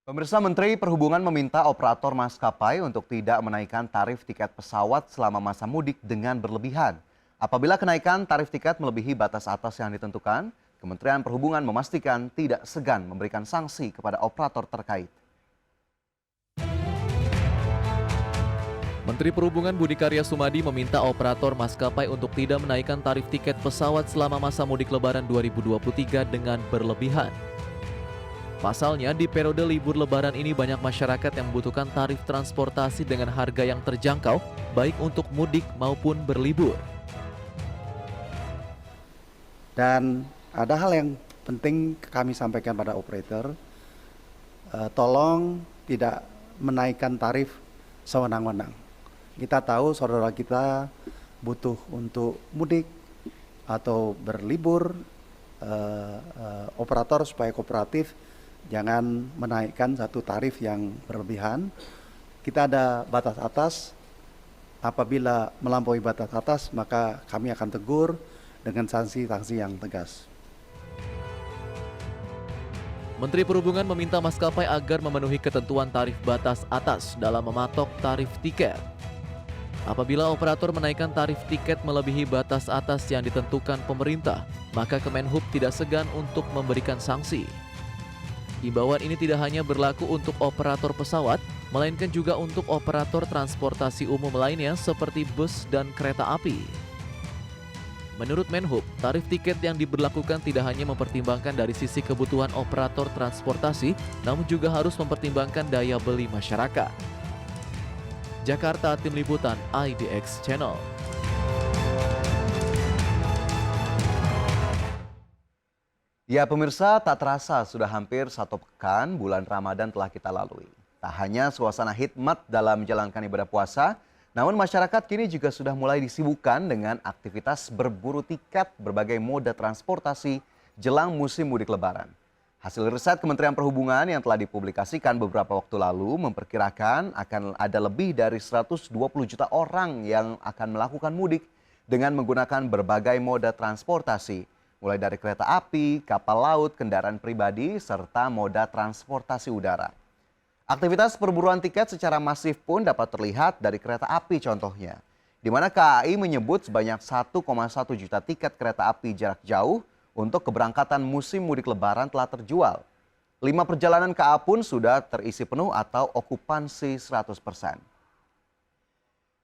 Pemirsa, Menteri Perhubungan meminta operator maskapai untuk tidak menaikkan tarif tiket pesawat selama masa mudik dengan berlebihan. Apabila kenaikan tarif tiket melebihi batas atas yang ditentukan, Kementerian Perhubungan memastikan tidak segan memberikan sanksi kepada operator terkait. Menteri Perhubungan Budi Karya Sumadi meminta operator maskapai untuk tidak menaikkan tarif tiket pesawat selama masa mudik Lebaran 2023 dengan berlebihan. Pasalnya, di periode libur Lebaran ini banyak masyarakat yang membutuhkan tarif transportasi dengan harga yang terjangkau, baik untuk mudik maupun berlibur. Dan ada hal yang penting kami sampaikan pada operator, tolong tidak menaikkan tarif sewenang-wenang. Kita tahu saudara kita butuh untuk mudik atau berlibur, operator supaya kooperatif jangan menaikkan satu tarif yang berlebihan. Kita ada batas atas, apabila melampaui batas atas maka kami akan tegur dengan sanksi-sanksi yang tegas. Menteri Perhubungan meminta maskapai agar memenuhi ketentuan tarif batas atas dalam mematok tarif tiket. Apabila operator menaikkan tarif tiket melebihi batas atas yang ditentukan pemerintah, maka Kemenhub tidak segan untuk memberikan sanksi. Himbauan ini tidak hanya berlaku untuk operator pesawat, melainkan juga untuk operator transportasi umum lainnya seperti bus dan kereta api. Menurut Menhub, tarif tiket yang diberlakukan tidak hanya mempertimbangkan dari sisi kebutuhan operator transportasi, namun juga harus mempertimbangkan daya beli masyarakat. Jakarta, Tim Liputan IDX Channel. Ya pemirsa, tak terasa sudah hampir satu pekan bulan Ramadan telah kita lalui. Tak hanya suasana hikmat dalam menjalankan ibadah puasa, namun masyarakat kini juga sudah mulai disibukkan dengan aktivitas berburu tiket berbagai moda transportasi jelang musim mudik Lebaran. Hasil riset Kementerian Perhubungan yang telah dipublikasikan beberapa waktu lalu memperkirakan akan ada lebih dari 120 juta orang yang akan melakukan mudik dengan menggunakan berbagai moda transportasi, mulai dari kereta api, kapal laut, kendaraan pribadi, serta moda transportasi udara. Aktivitas perburuan tiket secara masif pun dapat terlihat dari kereta api contohnya, di mana KAI menyebut sebanyak 1,1 juta tiket kereta api jarak jauh untuk keberangkatan musim mudik Lebaran telah terjual. 5 perjalanan KA pun sudah terisi penuh atau okupansi 100%.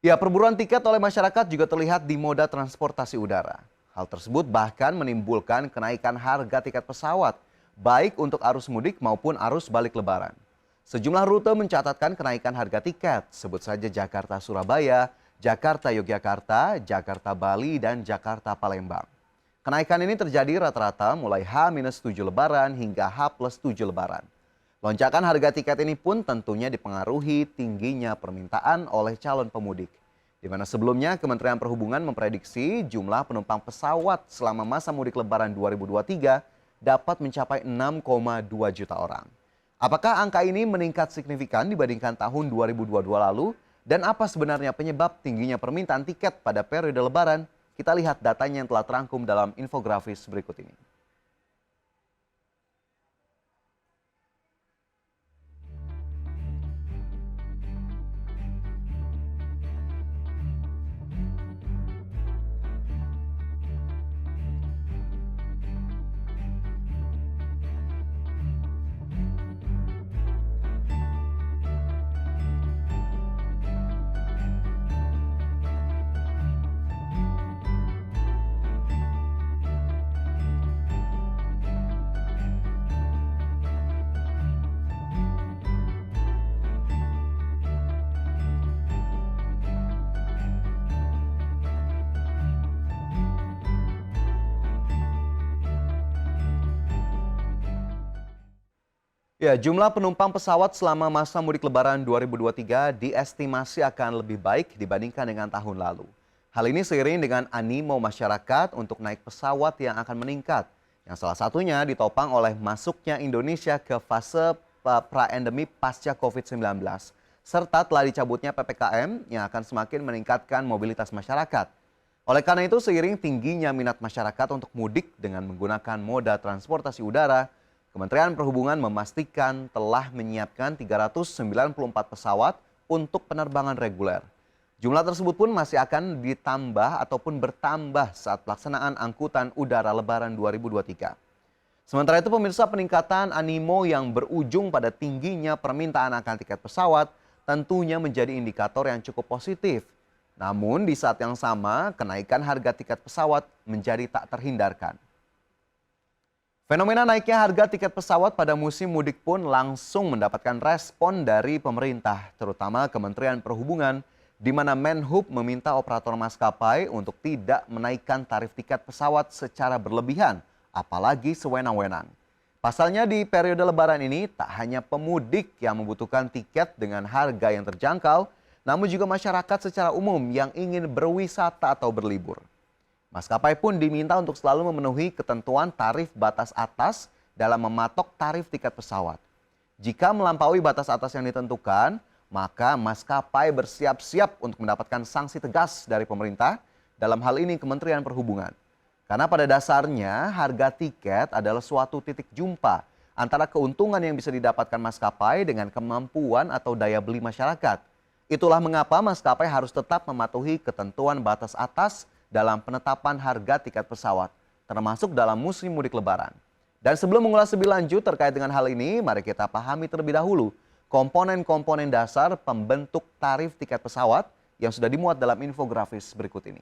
Ya, perburuan tiket oleh masyarakat juga terlihat di moda transportasi udara. Hal tersebut bahkan menimbulkan kenaikan harga tiket pesawat, baik untuk arus mudik maupun arus balik Lebaran. Sejumlah rute mencatatkan kenaikan harga tiket, sebut saja Jakarta-Surabaya, Jakarta-Yogyakarta, Jakarta-Bali, dan Jakarta-Palembang. Kenaikan ini terjadi rata-rata mulai H-7 Lebaran hingga H+7 Lebaran. Lonjakan harga tiket ini pun tentunya dipengaruhi tingginya permintaan oleh calon pemudik, di mana sebelumnya Kementerian Perhubungan memprediksi jumlah penumpang pesawat selama masa mudik Lebaran 2023 dapat mencapai 6,2 juta orang. Apakah angka ini meningkat signifikan dibandingkan tahun 2022 lalu? Dan apa sebenarnya penyebab tingginya permintaan tiket pada periode Lebaran? Kita lihat datanya yang telah terangkum dalam infografis berikut ini. Ya, jumlah penumpang pesawat selama masa mudik Lebaran 2023 diestimasi akan lebih baik dibandingkan dengan tahun lalu. Hal ini seiring dengan animo masyarakat untuk naik pesawat yang akan meningkat, yang salah satunya ditopang oleh masuknya Indonesia ke fase pra-endemi pasca COVID-19, serta telah dicabutnya PPKM yang akan semakin meningkatkan mobilitas masyarakat. Oleh karena itu, seiring tingginya minat masyarakat untuk mudik dengan menggunakan moda transportasi udara, Kementerian Perhubungan memastikan telah menyiapkan 394 pesawat untuk penerbangan reguler. Jumlah tersebut pun masih akan ditambah ataupun bertambah saat pelaksanaan angkutan udara Lebaran 2023. Sementara itu pemirsa, peningkatan animo yang berujung pada tingginya permintaan akan tiket pesawat tentunya menjadi indikator yang cukup positif. Namun di saat yang sama, kenaikan harga tiket pesawat menjadi tak terhindarkan. Fenomena naiknya harga tiket pesawat pada musim mudik pun langsung mendapatkan respon dari pemerintah, terutama Kementerian Perhubungan, di mana Menhub meminta operator maskapai untuk tidak menaikkan tarif tiket pesawat secara berlebihan, apalagi sewenang-wenang. Pasalnya di periode Lebaran ini tak hanya pemudik yang membutuhkan tiket dengan harga yang terjangkau, namun juga masyarakat secara umum yang ingin berwisata atau berlibur. Maskapai pun diminta untuk selalu memenuhi ketentuan tarif batas atas dalam mematok tarif tiket pesawat. Jika melampaui batas atas yang ditentukan, maka maskapai bersiap-siap untuk mendapatkan sanksi tegas dari pemerintah, dalam hal ini Kementerian Perhubungan. Karena pada dasarnya harga tiket adalah suatu titik jumpa antara keuntungan yang bisa didapatkan maskapai dengan kemampuan atau daya beli masyarakat. Itulah mengapa maskapai harus tetap mematuhi ketentuan batas atas dalam penetapan harga tiket pesawat, termasuk dalam musim mudik Lebaran. Dan sebelum mengulas lebih lanjut terkait dengan hal ini, mari kita pahami terlebih dahulu komponen-komponen dasar pembentuk tarif tiket pesawat yang sudah dimuat dalam infografis berikut ini.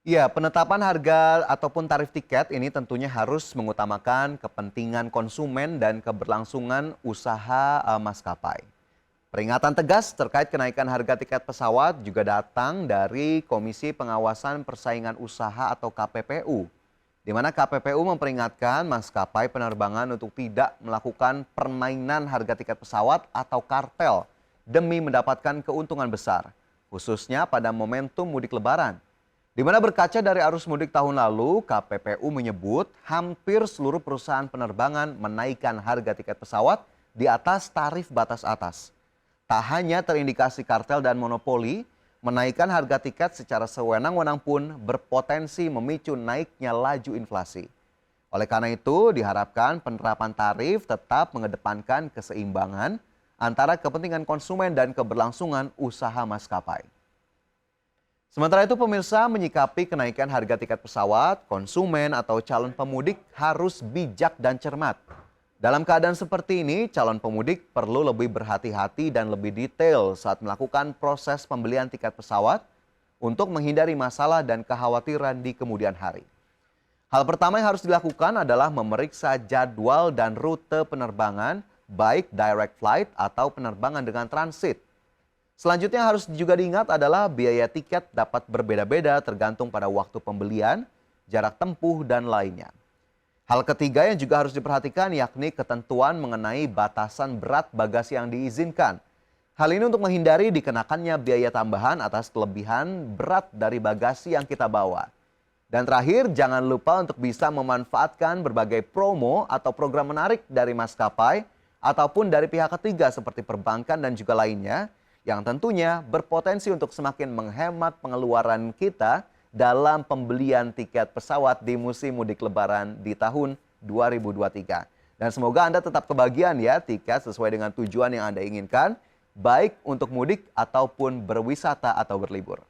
Ya, penetapan harga ataupun tarif tiket ini tentunya harus mengutamakan kepentingan konsumen dan keberlangsungan usaha maskapai. Peringatan tegas terkait kenaikan harga tiket pesawat juga datang dari Komisi Pengawasan Persaingan Usaha atau KPPU, di mana KPPU memperingatkan maskapai penerbangan untuk tidak melakukan permainan harga tiket pesawat atau kartel demi mendapatkan keuntungan besar, khususnya pada momentum mudik Lebaran. Di mana berkaca dari arus mudik tahun lalu, KPPU menyebut hampir seluruh perusahaan penerbangan menaikkan harga tiket pesawat di atas tarif batas atas. Tak hanya terindikasi kartel dan monopoli, menaikkan harga tiket secara sewenang-wenang pun berpotensi memicu naiknya laju inflasi. Oleh karena itu, diharapkan penerapan tarif tetap mengedepankan keseimbangan antara kepentingan konsumen dan keberlangsungan usaha maskapai. Sementara itu pemirsa, menyikapi kenaikan harga tiket pesawat, konsumen atau calon pemudik harus bijak dan cermat. Dalam keadaan seperti ini, calon pemudik perlu lebih berhati-hati dan lebih detail saat melakukan proses pembelian tiket pesawat untuk menghindari masalah dan kekhawatiran di kemudian hari. Hal pertama yang harus dilakukan adalah memeriksa jadwal dan rute penerbangan, baik direct flight atau penerbangan dengan transit. Selanjutnya harus juga diingat adalah biaya tiket dapat berbeda-beda tergantung pada waktu pembelian, jarak tempuh, dan lainnya. Hal ketiga yang juga harus diperhatikan yakni ketentuan mengenai batasan berat bagasi yang diizinkan. Hal ini untuk menghindari dikenakannya biaya tambahan atas kelebihan berat dari bagasi yang kita bawa. Dan terakhir, jangan lupa untuk bisa memanfaatkan berbagai promo atau program menarik dari maskapai ataupun dari pihak ketiga seperti perbankan dan juga lainnya, yang tentunya berpotensi untuk semakin menghemat pengeluaran kita dalam pembelian tiket pesawat di musim mudik Lebaran di tahun 2023. Dan semoga Anda tetap kebagian ya tiket sesuai dengan tujuan yang Anda inginkan, baik untuk mudik ataupun berwisata atau berlibur.